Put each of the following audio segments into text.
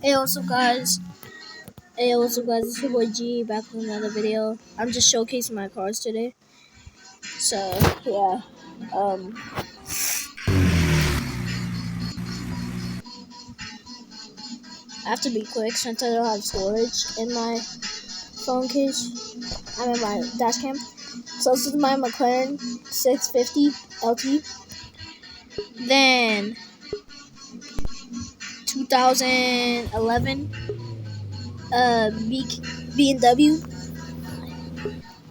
Hey, what's up, guys? Hey, what's up, guys? It's your boy G back with another video. I'm just showcasing my cars today. So, yeah. I have to be quick since I don't have storage in my phone case. I'm in my dash cam. So, this is my McLaren 650 LT. Then, 2011 B&W.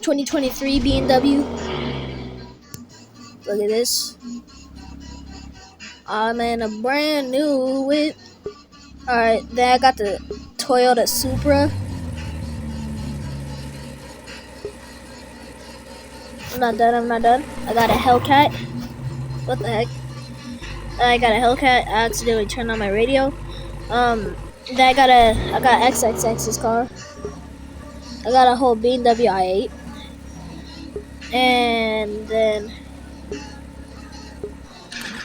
2023 B&W. Look at this. I'm in a brand new whip. Alright, then I got the Toyota Supra. I'm not done. I got a Hellcat. What the heck? I got a Hellcat. I accidentally turned on my radio. Then I got XXX's car. I got a whole BMW i8. And then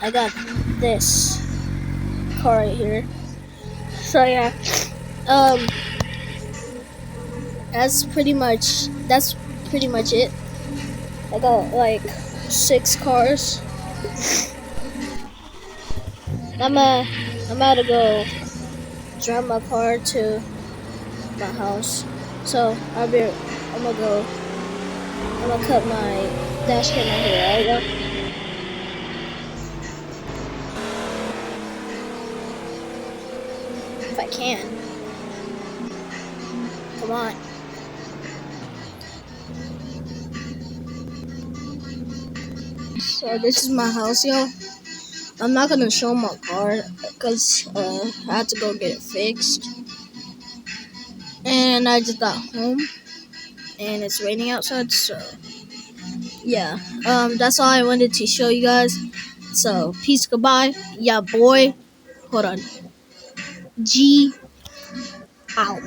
I got this car right here. So yeah. That's pretty much it. I got like 6 cars. I'm about to go drive my car to my house. So I'm gonna cut my dash cam right here, right? Yeah. If I can. Come on. So this is my house, y'all. I'm not gonna show my car because I had to go get it fixed. And I just got home and it's raining outside, so yeah. That's all I wanted to show you guys. So peace, goodbye. Yeah, boy. Hold on. G out.